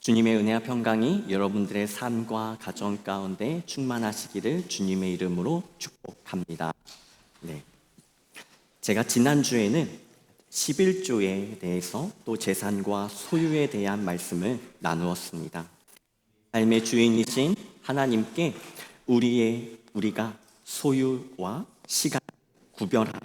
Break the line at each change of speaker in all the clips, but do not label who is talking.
주님의 은혜와 평강이 여러분들의 삶과 가정 가운데 충만하시기를 주님의 이름으로 축복합니다. 네. 제가 지난주에는 11조에 대해서 또 재산과 소유에 대한 말씀을 나누었습니다. 삶의 주인이신 하나님께 우리가 소유와 시간을 구별하여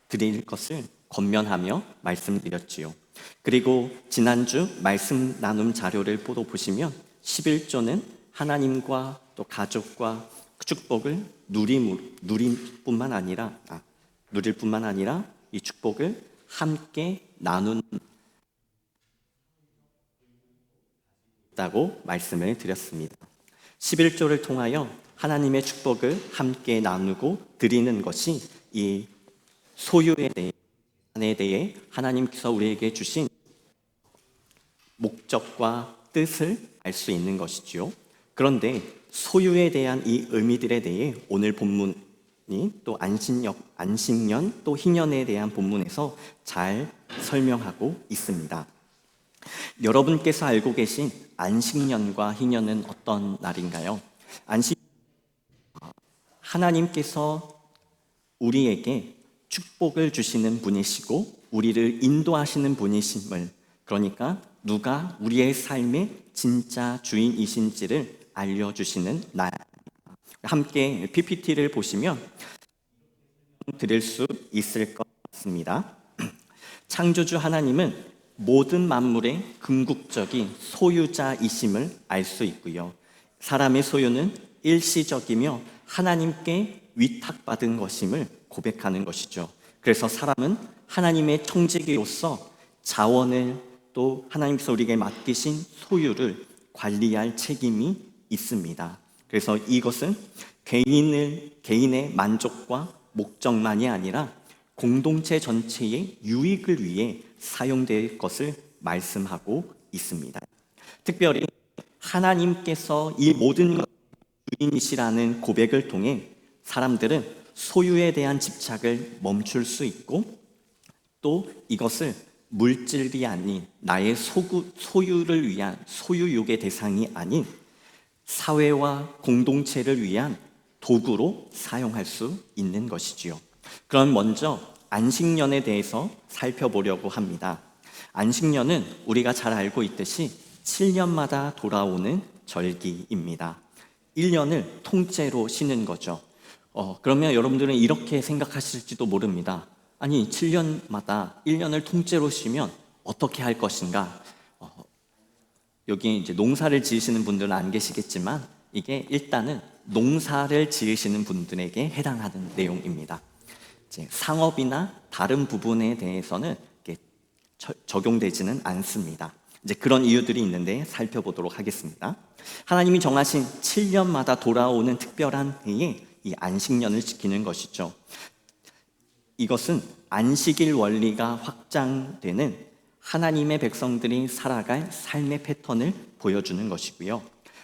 드릴 것을 권면하며 말씀드렸지요. 그리고 지난주 말씀 나눔 자료를 보시면 11조는 하나님과 또 가족과 축복을 누릴 뿐만 아니라 이 축복을 함께 나눈다고 말씀을 드렸습니다. 11조를 통하여 하나님의 축복을 함께 나누고 드리는 것이 이 소유에 대해 하나님께서 우리에게 주신 목적과 뜻을 알 수 있는 것이지요. 그런데 소유에 대한 이 의미들에 대해 오늘 본문이 또 안식년 또 희년에 대한 본문에서 잘 설명하고 있습니다. 여러분께서 알고 계신 안식년과 희년은 어떤 날인가요? 하나님께서 우리에게 축복을 주시는 분이시고 우리를 인도하시는 분이심을, 그러니까 누가 우리의 삶의 진짜 주인이신지를 알려주시는 날. 함께 PPT를 보시면 드릴 수 있을 것 같습니다. 창조주 하나님은 모든 만물의 궁극적인 소유자이심을 알 수 있고요. 사람의 소유는 일시적이며 하나님께 위탁받은 것임을 고백하는 것이죠. 그래서 사람은 하나님의 청지기로서 자원을 또 하나님께서 우리에게 맡기신 소유를 관리할 책임이 있습니다. 그래서 이것은 개인의 만족과 목적만이 아니라 공동체 전체의 유익을 위해 사용될 것을 말씀하고 있습니다. 특별히 하나님께서 이 모든 주인이시라는 고백을 통해 사람들은 소유에 대한 집착을 멈출 수 있고 또 이것을 물질이 아닌 나의 소유를 위한 소유욕의 대상이 아닌 사회와 공동체를 위한 도구로 사용할 수 있는 것이지요. 그럼 먼저 안식년에 대해서 살펴보려고 합니다. 안식년은 우리가 잘 알고 있듯이 7년마다 돌아오는 절기입니다. 1년을 통째로 쉬는 거죠. 그러면 여러분들은 이렇게 생각하실지도 모릅니다. 아니, 7년마다 1년을 통째로 쉬면 어떻게 할 것인가? 여기 이제 농사를 지으시는 분들은 안 계시겠지만 이게 일단은 농사를 지으시는 분들에게 해당하는 내용입니다. 이제 상업이나 다른 부분에 대해서는 적용되지는 않습니다. 이제 그런 이유들이 있는데 살펴보도록 하겠습니다. 하나님이 정하신 7년마다 돌아오는 특별한 해에 이 안식년을 지키는 것이죠. 이것은 안식일 원리가 확장되는 하나님의 백성들이 살아갈 삶의 패턴을 보여주는 것이고요.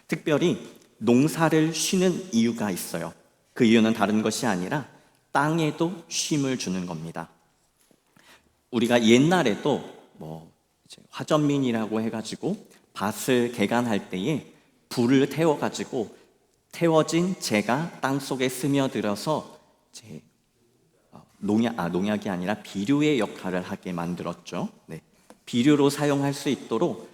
특별히 농사를 쉬는 이유가 있어요. 그 이유는 다른 것이 아니라 땅에도 쉼을 주는 겁니다. 우리가 옛날에도 화전민이라고 해가지고 밭을 개간할 때에 불을 태워가지고 태워진 재가 땅 속에 스며들어서 농약이 아니라 비료의 역할을 하게 만들었죠. 네. 비료로 사용할 수 있도록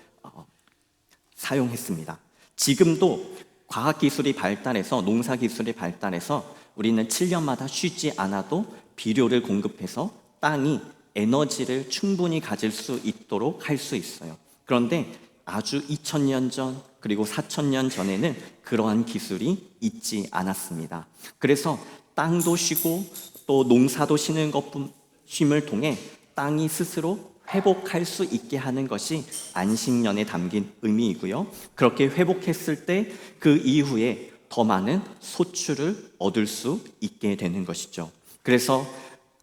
사용했습니다. 지금도 과학기술이 발달해서 농사기술이 발달해서 우리는 7년마다 쉬지 않아도 비료를 공급해서 땅이 에너지를 충분히 가질 수 있도록 할 수 있어요. 그런데 아주 2000년 전 그리고 4000년 전에는 그러한 기술이 있지 않았습니다. 그래서 땅도 쉬고 또 농사도 쉼을 통해 땅이 스스로 회복할 수 있게 하는 것이 안식년에 담긴 의미이고요. 그렇게 회복했을 때 그 이후에 더 많은 소출을 얻을 수 있게 되는 것이죠. 그래서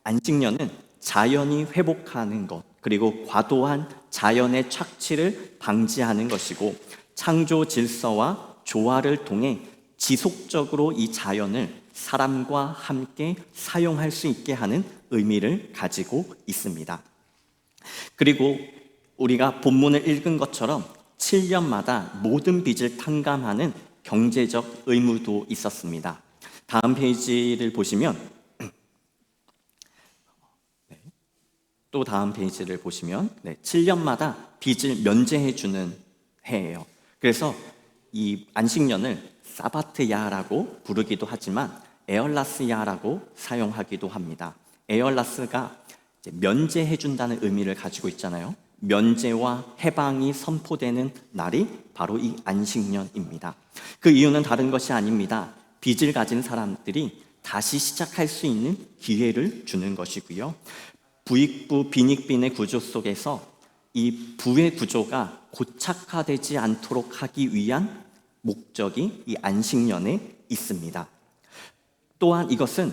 안식년은 자연이 회복하는 것, 그리고 과도한 자연의 착취를 방지하는 것이고 창조 질서와 조화를 통해 지속적으로 이 자연을 사람과 함께 사용할 수 있게 하는 의미를 가지고 있습니다. 그리고 우리가 본문을 읽은 것처럼 7년마다 모든 빚을 탕감하는 경제적 의무도 있었습니다. 다음 페이지를 보시면 또 다음 페이지를 보시면 7년마다 빚을 면제해 주는 해예요. 그래서 이 안식년을 사바트야라고 부르기도 하지만 에얼라스야라고 사용하기도 합니다. 에얼라스가 이제 면제해 준다는 의미를 가지고 있잖아요. 면제와 해방이 선포되는 날이 바로 이 안식년입니다. 그 이유는 다른 것이 아닙니다. 빚을 가진 사람들이 다시 시작할 수 있는 기회를 주는 것이고요. 부익부 빈익빈의 구조 속에서 이 부의 구조가 고착화되지 않도록 하기 위한 목적이 이 안식년에 있습니다. 또한 이것은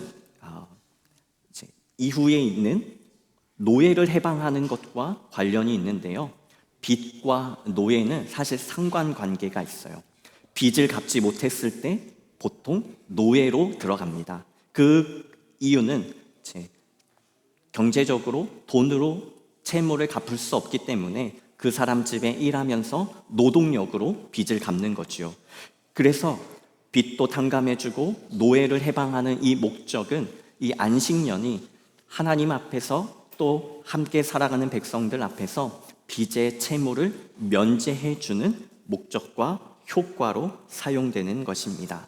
이제 이후에 있는 노예를 해방하는 것과 관련이 있는데요. 빚과 노예는 사실 상관관계가 있어요. 빚을 갚지 못했을 때 보통 노예로 들어갑니다. 그 이유는 경제적으로 돈으로 채무를 갚을 수 없기 때문에 그 사람 집에 일하면서 노동력으로 빚을 갚는 거지요. 그래서 빚도 탕감해주고 노예를 해방하는 이 목적은 이 안식년이 하나님 앞에서 또 함께 살아가는 백성들 앞에서 빚의 채무를 면제해주는 목적과 효과로 사용되는 것입니다.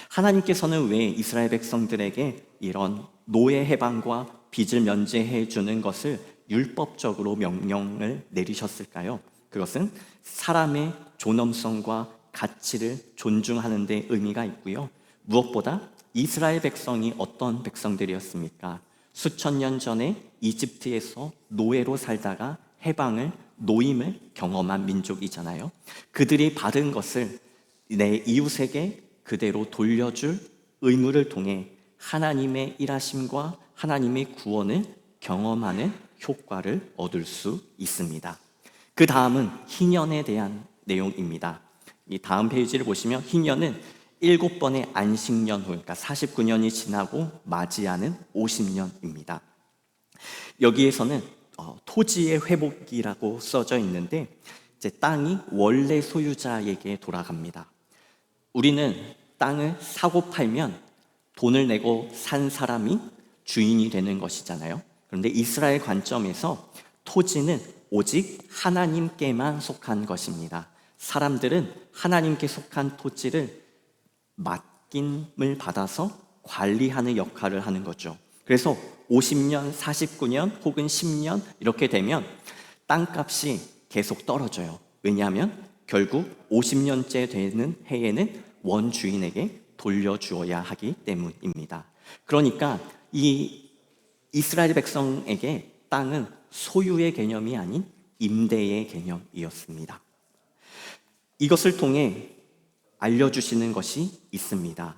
하나님께서는 왜 이스라엘 백성들에게 이런 노예 해방과 빚을 면제해 주는 것을 율법적으로 명령을 내리셨을까요? 그것은 사람의 존엄성과 가치를 존중하는 데 의미가 있고요. 무엇보다 이스라엘 백성이 어떤 백성들이었습니까? 수천 년 전에 이집트에서 노예로 살다가 해방을, 노임을 경험한 민족이잖아요. 그들이 받은 것을 내 이웃에게 그대로 돌려줄 의무를 통해 하나님의 일하심과 하나님의 구원을 경험하는 효과를 얻을 수 있습니다. 그 다음은 희년에 대한 내용입니다. 이 다음 페이지를 보시면 희년은 7번의 안식년 후, 그러니까 49년이 지나고 맞이하는 50년입니다. 여기에서는 토지의 회복이라고 써져 있는데 이제 땅이 원래 소유자에게 돌아갑니다. 우리는 땅을 사고 팔면 돈을 내고 산 사람이 주인이 되는 것이잖아요. 그런데 이스라엘 관점에서 토지는 오직 하나님께만 속한 것입니다. 사람들은 하나님께 속한 토지를 맡김을 받아서 관리하는 역할을 하는 거죠. 그래서 50년, 49년 혹은 10년 이렇게 되면 땅값이 계속 떨어져요. 왜냐하면 결국 50년째 되는 해에는 원주인에게 돌려주어야 하기 때문입니다. 그러니까 이 이스라엘 백성에게 땅은 소유의 개념이 아닌 임대의 개념이었습니다. 이것을 통해 알려주시는 것이 있습니다.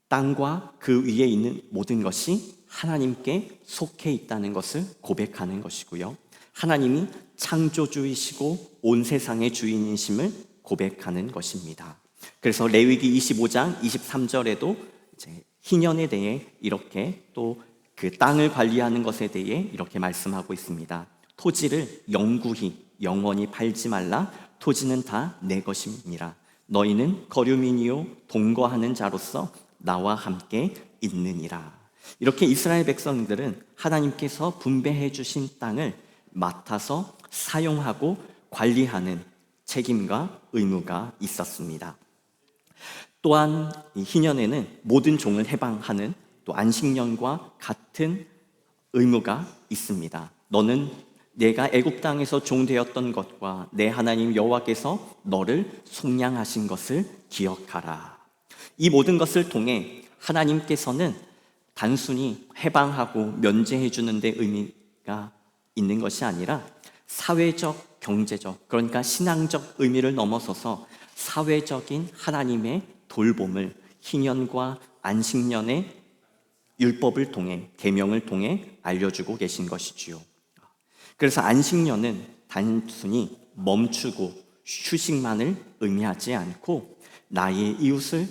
땅과 그 위에 있는 모든 것이 하나님께 속해 있다는 것을 고백하는 것이고요. 하나님이 창조주이시고 온 세상의 주인이심을 고백하는 것입니다. 그래서 레위기 25장 23절에도 희년에 대해 이렇게 또 그 땅을 관리하는 것에 대해 이렇게 말씀하고 있습니다. 토지를 영원히 팔지 말라. 토지는 다 내 것임이라. 너희는 거류민이요 동거하는 자로서 나와 함께 있느니라. 이렇게 이스라엘 백성들은 하나님께서 분배해 주신 땅을 맡아서 사용하고 관리하는 책임과 의무가 있었습니다. 또한 이 희년에는 모든 종을 해방하는 또 안식년과 같은 의무가 있습니다. 너는 내가 애굽 땅에서 종 되었던 것과 내 하나님 여호와께서 너를 속량하신 것을 기억하라. 이 모든 것을 통해 하나님께서는 단순히 해방하고 면제해 주는 데 의미가 있는 것이 아니라 사회적, 경제적, 그러니까 신앙적 의미를 넘어서서 사회적인 하나님의 돌봄을 희년과 안식년의 율법을 통해, 계명을 통해 알려주고 계신 것이지요. 그래서 안식년은 단순히 멈추고 휴식만을 의미하지 않고 나의 이웃을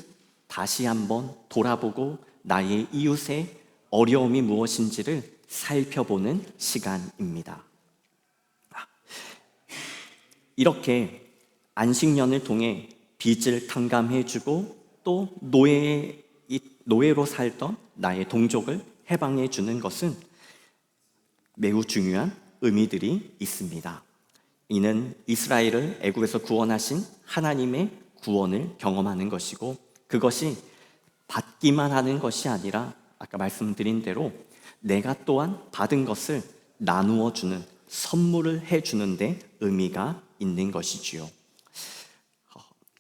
다시 한번 돌아보고 나의 이웃의 어려움이 무엇인지를 살펴보는 시간입니다. 이렇게 안식년을 통해 빚을 탕감해주고 또 노예로 살던 나의 동족을 해방해 주는 것은 매우 중요한 의미들이 있습니다. 이는 이스라엘을 애굽에서 구원하신 하나님의 구원을 경험하는 것이고, 그것이 받기만 하는 것이 아니라 아까 말씀드린 대로 내가 또한 받은 것을 나누어 주는, 선물을 해주는 데 의미가 있는 것이지요.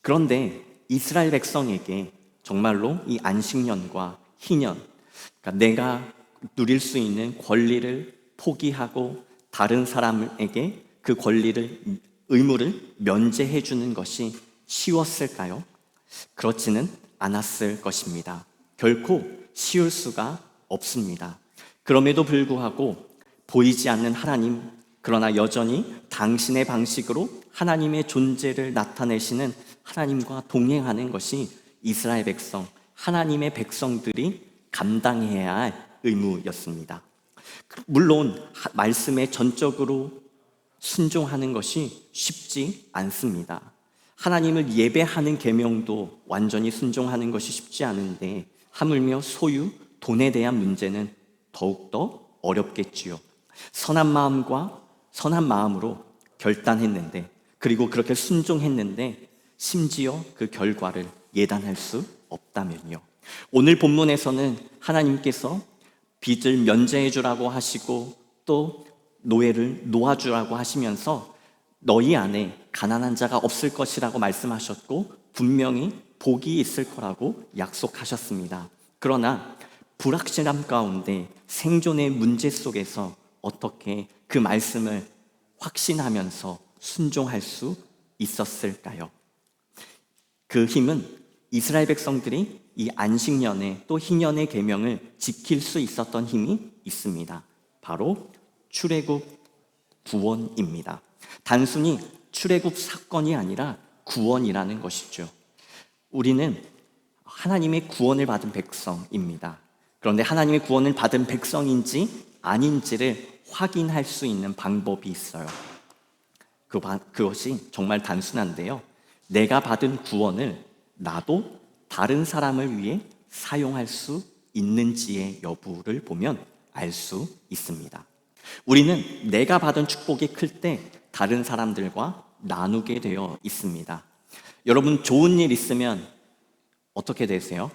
그런데 이스라엘 백성에게 정말로 이 안식년과 희년, 그러니까 내가 누릴 수 있는 권리를 포기하고 다른 사람에게 그 권리를, 의무를 면제해 주는 것이 쉬웠을까요? 그렇지는 않았을 것입니다. 결코 쉬울 수가 없습니다. 그럼에도 불구하고 보이지 않는 하나님, 그러나 여전히 당신의 방식으로 하나님의 존재를 나타내시는 하나님과 동행하는 것이 이스라엘 백성, 하나님의 백성들이 감당해야 할 의무였습니다. 물론 말씀에 전적으로 순종하는 것이 쉽지 않습니다. 하나님을 예배하는 계명도 완전히 순종하는 것이 쉽지 않은데, 하물며 소유, 돈에 대한 문제는 더욱더 어렵겠지요. 선한 마음으로 결단했는데, 그리고 그렇게 순종했는데 심지어 그 결과를 예단할 수 없다면요. 오늘 본문에서는 하나님께서 빚을 면제해 주라고 하시고 또 노예를 놓아주라고 하시면서 너희 안에 가난한 자가 없을 것이라고 말씀하셨고 분명히 복이 있을 거라고 약속하셨습니다. 그러나 불확실함 가운데 생존의 문제 속에서 어떻게 그 말씀을 확신하면서 순종할 수 있었을까요? 그 힘은 이스라엘 백성들이 이 안식년의 또 희년의 계명을 지킬 수 있었던 힘이 있습니다. 바로 출애굽 구원입니다. 단순히 출애굽 사건이 아니라 구원이라는 것이죠. 우리는 하나님의 구원을 받은 백성입니다. 그런데 하나님의 구원을 받은 백성인지 아닌지를 확인할 수 있는 방법이 있어요. 그것이 정말 단순한데요. 내가 받은 구원을 나도 다른 사람을 위해 사용할 수 있는지의 여부를 보면 알 수 있습니다. 우리는 내가 받은 축복이 클 때 다른 사람들과 나누게 되어 있습니다. 여러분, 좋은 일 있으면 어떻게 되세요?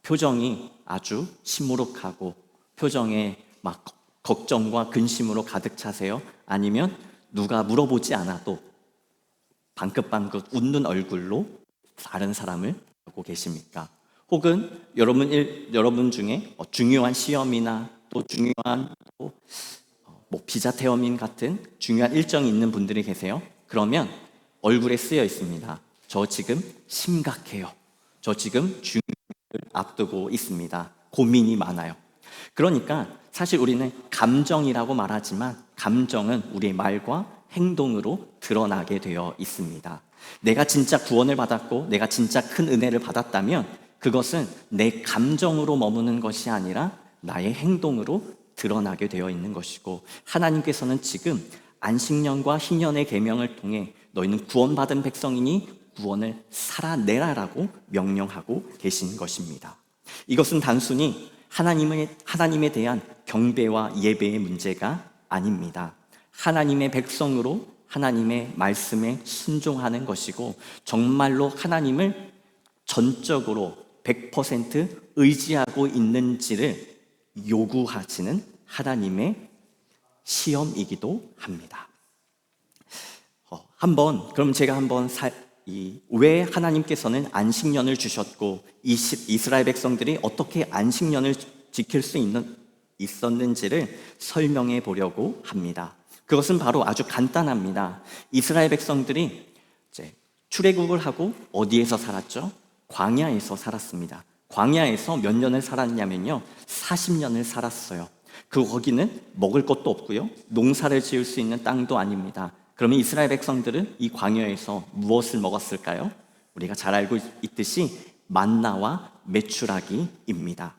표정이 아주 시무룩하고 표정에 막 걱정과 근심으로 가득 차세요? 아니면 누가 물어보지 않아도 방긋방긋 웃는 얼굴로 다른 사람을 보고 계십니까? 혹은 여러분 중에 중요한 시험이나 또 중요한 비자 퇴원민 같은 중요한 일정이 있는 분들이 계세요. 그러면 얼굴에 쓰여 있습니다. 저 지금 심각해요. 저 지금 중요를 앞두고 있습니다. 고민이 많아요. 그러니까 사실 우리는 감정이라고 말하지만 감정은 우리의 말과 행동으로 드러나게 되어 있습니다. 내가 진짜 구원을 받았고 내가 진짜 큰 은혜를 받았다면 그것은 내 감정으로 머무는 것이 아니라 나의 행동으로 드러나게 되어 있는 것이고, 하나님께서는 지금 안식년과 희년의 계명을 통해 너희는 구원받은 백성이니 구원을 살아내라라고 명령하고 계신 것입니다. 이것은 단순히 하나님에 대한 경배와 예배의 문제가 아닙니다. 하나님의 백성으로 하나님의 말씀에 순종하는 것이고, 정말로 하나님을 전적으로 100% 의지하고 있는지를 요구하시는 하나님의 시험이기도 합니다. 그럼 제가 한번 왜 하나님께서는 안식년을 주셨고 이스라엘 백성들이 어떻게 안식년을 지킬 수 있었는지를 설명해 보려고 합니다. 그것은 바로 아주 간단합니다. 이스라엘 백성들이 이제 출애굽을 하고 어디에서 살았죠? 광야에서 살았습니다. 광야에서 몇 년을 살았냐면요, 40년을 살았어요. 거기는 먹을 것도 없고요, 농사를 지을 수 있는 땅도 아닙니다. 그러면 이스라엘 백성들은 이 광야에서 무엇을 먹었을까요? 우리가 잘 알고 있듯이 만나와 메추라기입니다.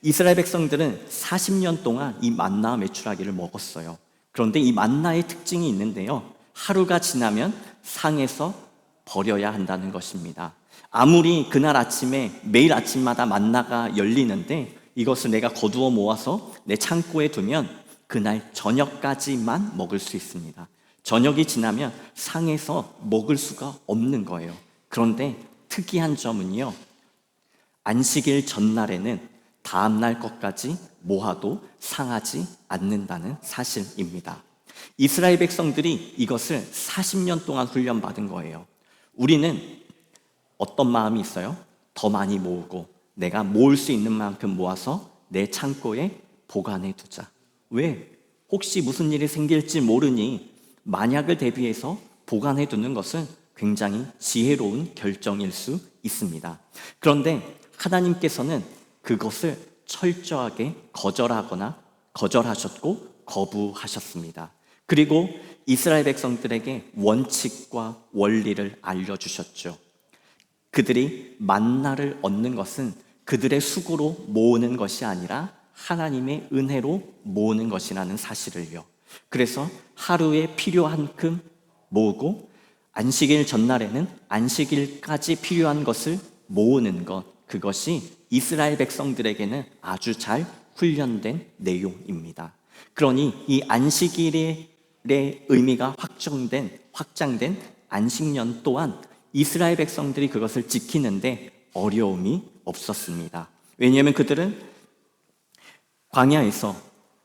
이스라엘 백성들은 40년 동안 이 만나와 메추라기를 먹었어요. 그런데 이 만나의 특징이 있는데요, 하루가 지나면 상해서 버려야 한다는 것입니다. 아무리 그날 아침에 매일 아침마다 만나가 열리는데 이것을 내가 거두어 모아서 내 창고에 두면 그날 저녁까지만 먹을 수 있습니다. 저녁이 지나면 상해서 먹을 수가 없는 거예요. 그런데 특이한 점은요, 안식일 전날에는 다음날 것까지 모아도 상하지 않는다는 사실입니다. 이스라엘 백성들이 이것을 40년 동안 훈련받은 거예요. 우리는 어떤 마음이 있어요? 더 많이 모으고 내가 모을 수 있는 만큼 모아서 내 창고에 보관해 두자. 왜? 혹시 무슨 일이 생길지 모르니 만약을 대비해서 보관해 두는 것은 굉장히 지혜로운 결정일 수 있습니다. 그런데 하나님께서는 그것을 철저하게 거절하셨고 거부하셨습니다. 그리고 이스라엘 백성들에게 원칙과 원리를 알려주셨죠. 그들이 만나를 얻는 것은 그들의 수고로 모으는 것이 아니라 하나님의 은혜로 모으는 것이라는 사실을요. 그래서 하루에 필요한 만큼 모으고 안식일 전날에는 안식일까지 필요한 것을 모으는 것, 그것이 이스라엘 백성들에게는 아주 잘 훈련된 내용입니다. 그러니 이 안식일의 의미가 확장된 안식년 또한 이스라엘 백성들이 그것을 지키는데 어려움이 없었습니다. 왜냐하면 그들은 광야에서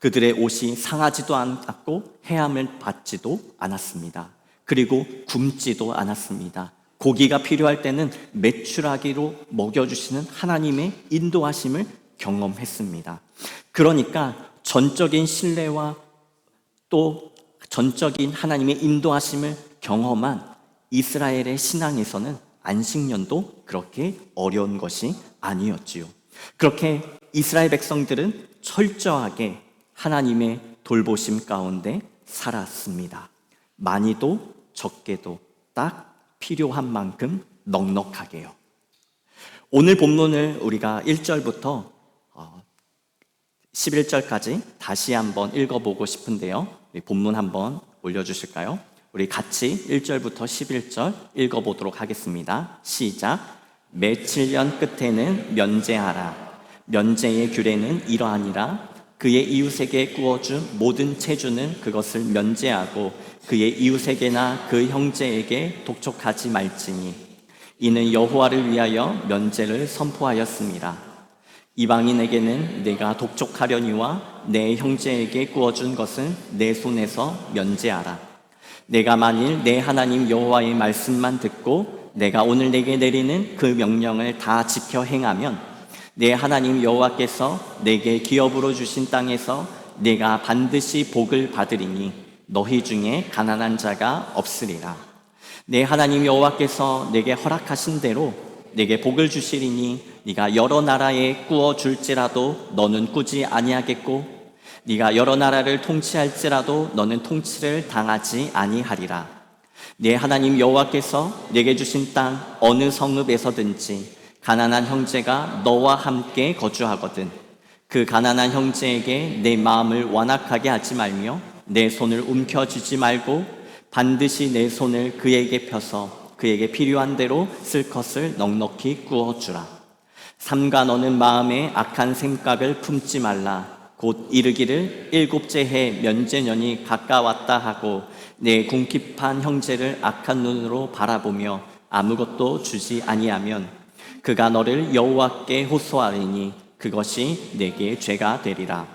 그들의 옷이 상하지도 않았고 헤함을 받지도 않았습니다. 그리고 굶지도 않았습니다. 고기가 필요할 때는 메추라기로 먹여주시는 하나님의 인도하심을 경험했습니다. 그러니까 전적인 신뢰와 또 전적인 하나님의 인도하심을 경험한 이스라엘의 신앙에서는 안식년도 그렇게 어려운 것이 아니었지요. 그렇게 이스라엘 백성들은 철저하게 하나님의 돌보심 가운데 살았습니다. 많이도 적게도 딱 필요한 만큼 넉넉하게요. 오늘 본문을 우리가 1절부터 11절까지 다시 한번 읽어보고 싶은데요. 우리 본문 한번 올려주실까요? 우리 같이 1절부터 11절 읽어보도록 하겠습니다. 시작. 매 7년 끝에는 면제하라. 면제의 규례는 이러하니라. 그의 이웃에게 구워준 모든 체주는 그것을 면제하고 그의 이웃에게나 그 형제에게 독촉하지 말지니 이는 여호와를 위하여 면제를 선포하였습니다. 이방인에게는 내가 독촉하려니와 내 형제에게 구워준 것은 내 손에서 면제하라. 내가 만일 내 하나님 여호와의 말씀만 듣고 내가 오늘 내게 내리는 그 명령을 다 지켜 행하면 내 하나님 여호와께서 내게 기업으로 주신 땅에서 내가 반드시 복을 받으리니 너희 중에 가난한 자가 없으리라. 내 하나님 여호와께서 내게 허락하신 대로 내게 복을 주시리니 네가 여러 나라에 꾸어 줄지라도 너는 꾸지 아니하겠고 네가 여러 나라를 통치할지라도 너는 통치를 당하지 아니하리라. 내 하나님 여호와께서 내게 주신 땅 어느 성읍에서든지 가난한 형제가 너와 함께 거주하거든 그 가난한 형제에게 내 마음을 완악하게 하지 말며 내 손을 움켜쥐지 말고 반드시 내 손을 그에게 펴서 그에게 필요한 대로 쓸 것을 넉넉히 구워주라. 삼가 너는 마음에 악한 생각을 품지 말라. 곧 이르기를 일곱째 해 면제년이 가까웠다 하고 내 궁핍한 형제를 악한 눈으로 바라보며 아무것도 주지 아니하면 그가 너를 여호와께 호소하리니 그것이 내게 죄가 되리라.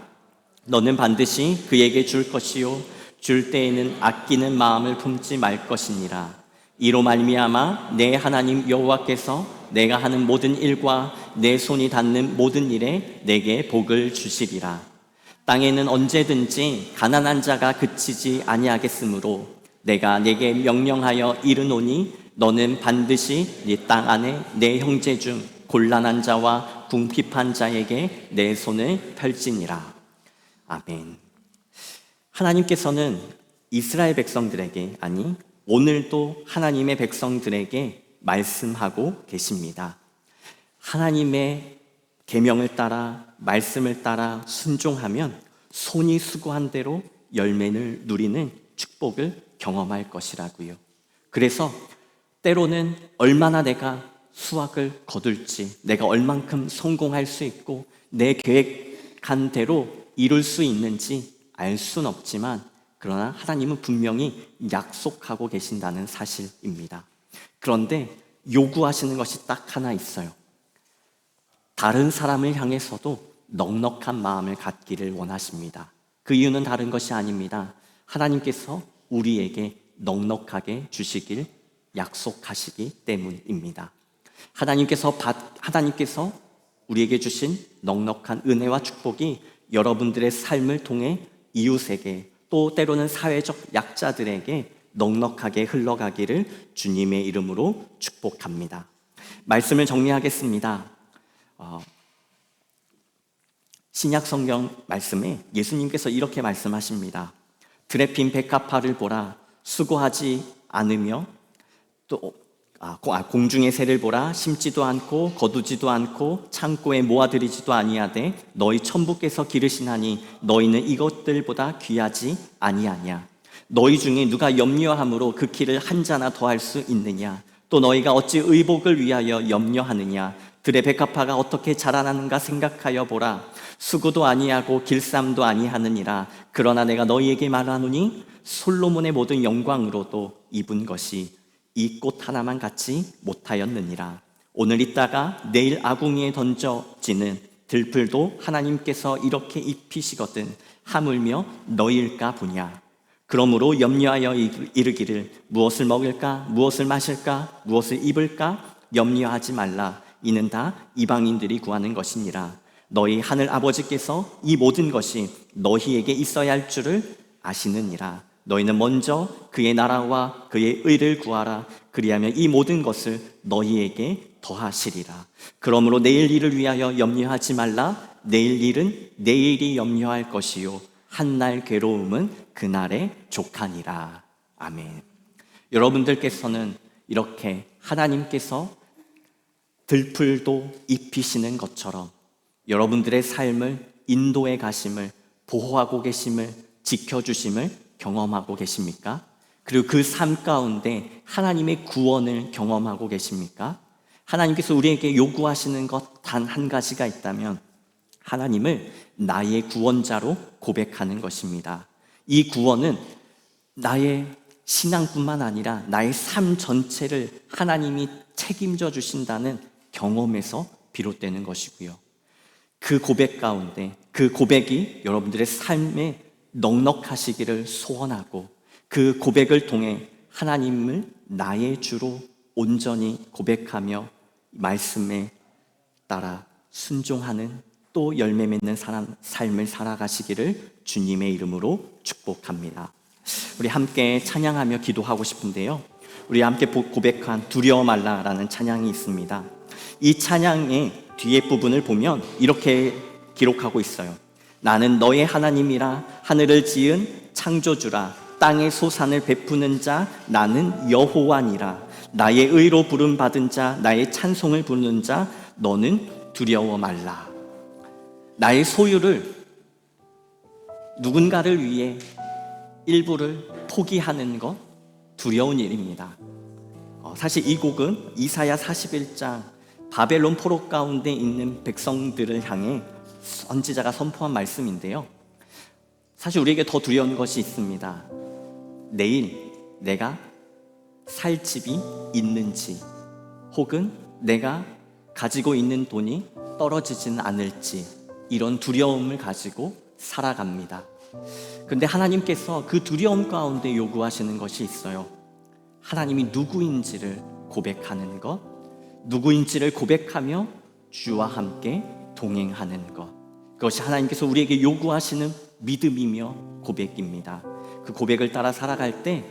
너는 반드시 그에게 줄 것이요 줄 때에는 아끼는 마음을 품지 말 것이니라. 이로 말미암아 내 하나님 여호와께서 내가 하는 모든 일과 내 손이 닿는 모든 일에 내게 복을 주시리라. 땅에는 언제든지 가난한 자가 그치지 아니하겠으므로 내가 내게 명령하여 이르노니 너는 반드시 네 땅 안에 내 형제 중 곤란한 자와 궁핍한 자에게 내 손을 펼지니라. 아멘. 하나님께서는 이스라엘 백성들에게, 아니 오늘도 하나님의 백성들에게 말씀하고 계십니다. 하나님의 계명을 따라 말씀을 따라 순종하면 손이 수고한 대로 열매를 누리는 축복을 경험할 것이라고요. 그래서 때로는 얼마나 내가 수확을 거둘지, 내가 얼만큼 성공할 수 있고 내 계획한 대로 이룰 수 있는지 알 수는 없지만, 그러나 하나님은 분명히 약속하고 계신다는 사실입니다. 그런데 요구하시는 것이 딱 하나 있어요. 다른 사람을 향해서도 넉넉한 마음을 갖기를 원하십니다. 그 이유는 다른 것이 아닙니다. 하나님께서 우리에게 넉넉하게 주시길 약속하시기 때문입니다. 하나님께서 우리에게 주신 넉넉한 은혜와 축복이 여러분들의 삶을 통해 이웃에게, 또 때로는 사회적 약자들에게 넉넉하게 흘러가기를 주님의 이름으로 축복합니다. 말씀을 정리하겠습니다. 신약 성경 말씀에 예수님께서 이렇게 말씀하십니다. 들에 핀 백합화를 보라, 수고하지 않으며 또 공중의 새를 보라, 심지도 않고 거두지도 않고 창고에 모아들이지도 아니하되 너희 천부께서 기르시나니 너희는 이것들보다 귀하지 아니하냐. 너희 중에 누가 염려함으로 그 키를 한 자나 더할 수 있느냐. 또 너희가 어찌 의복을 위하여 염려하느냐. 들의 백합화가 어떻게 자라나는가 생각하여 보라. 수고도 아니하고 길쌈도 아니하느니라. 그러나 내가 너희에게 말하노니 솔로몬의 모든 영광으로도 입은 것이 이 꽃 하나만 갖지 못하였느니라. 오늘 있다가 내일 아궁이에 던져지는 들풀도 하나님께서 이렇게 입히시거든 하물며 너희일까 보냐. 그러므로 염려하여 이르기를 무엇을 먹을까, 무엇을 마실까, 무엇을 입을까 염려하지 말라. 이는 다 이방인들이 구하는 것이니라. 너희 하늘 아버지께서 이 모든 것이 너희에게 있어야 할 줄을 아시느니라. 너희는 먼저 그의 나라와 그의 의를 구하라. 그리하면 이 모든 것을 너희에게 더하시리라. 그러므로 내일 일을 위하여 염려하지 말라. 내일 일은 내일이 염려할 것이요 한날 괴로움은 그날의 족하니라. 아멘. 여러분들께서는 이렇게 하나님께서 들풀도 입히시는 것처럼 여러분들의 삶을 인도해 가심을, 보호하고 계심을, 지켜주심을 경험하고 계십니까? 그리고 그 삶 가운데 하나님의 구원을 경험하고 계십니까? 하나님께서 우리에게 요구하시는 것 단 한 가지가 있다면 하나님을 나의 구원자로 고백하는 것입니다. 이 구원은 나의 신앙뿐만 아니라 나의 삶 전체를 하나님이 책임져 주신다는 경험에서 비롯되는 것이고요. 그 고백 가운데, 그 고백이 여러분들의 삶에 넉넉하시기를 소원하고, 그 고백을 통해 하나님을 나의 주로 온전히 고백하며 말씀에 따라 순종하는, 또 열매 맺는 삶을 살아가시기를 주님의 이름으로 축복합니다. 우리 함께 찬양하며 기도하고 싶은데요, 우리 함께 고백한 두려워 말라라는 찬양이 있습니다. 이 찬양의 뒤에 부분을 보면 이렇게 기록하고 있어요. 나는 너의 하나님이라. 하늘을 지은 창조주라. 땅의 소산을 베푸는 자 나는 여호와니라. 나의 의로 부름 받은 자, 나의 찬송을 부르는 자 너는 두려워 말라. 나의 소유를 누군가를 위해 일부를 포기하는 것 두려운 일입니다. 사실 이 곡은 이사야 41장 바벨론 포로 가운데 있는 백성들을 향해 선지자가 선포한 말씀인데요, 사실 우리에게 더 두려운 것이 있습니다. 내일 내가 살 집이 있는지, 혹은 내가 가지고 있는 돈이 떨어지지는 않을지, 이런 두려움을 가지고 살아갑니다. 그런데 하나님께서 그 두려움 가운데 요구하시는 것이 있어요. 하나님이 누구인지를 고백하는 것, 누구인지를 고백하며 주와 함께 동행하는 것, 그것이 하나님께서 우리에게 요구하시는 믿음이며 고백입니다. 그 고백을 따라 살아갈 때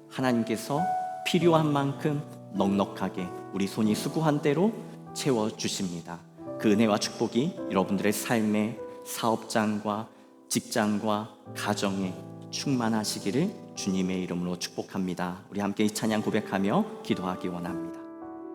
하나님께서 필요한 만큼 넉넉하게 우리 손이 수고한 대로 채워주십니다. 그 은혜와 축복이 여러분들의 삶의 사업장과 직장과 가정에 충만하시기를 주님의 이름으로 축복합니다. 우리 함께 이 찬양 고백하며 기도하기 원합니다.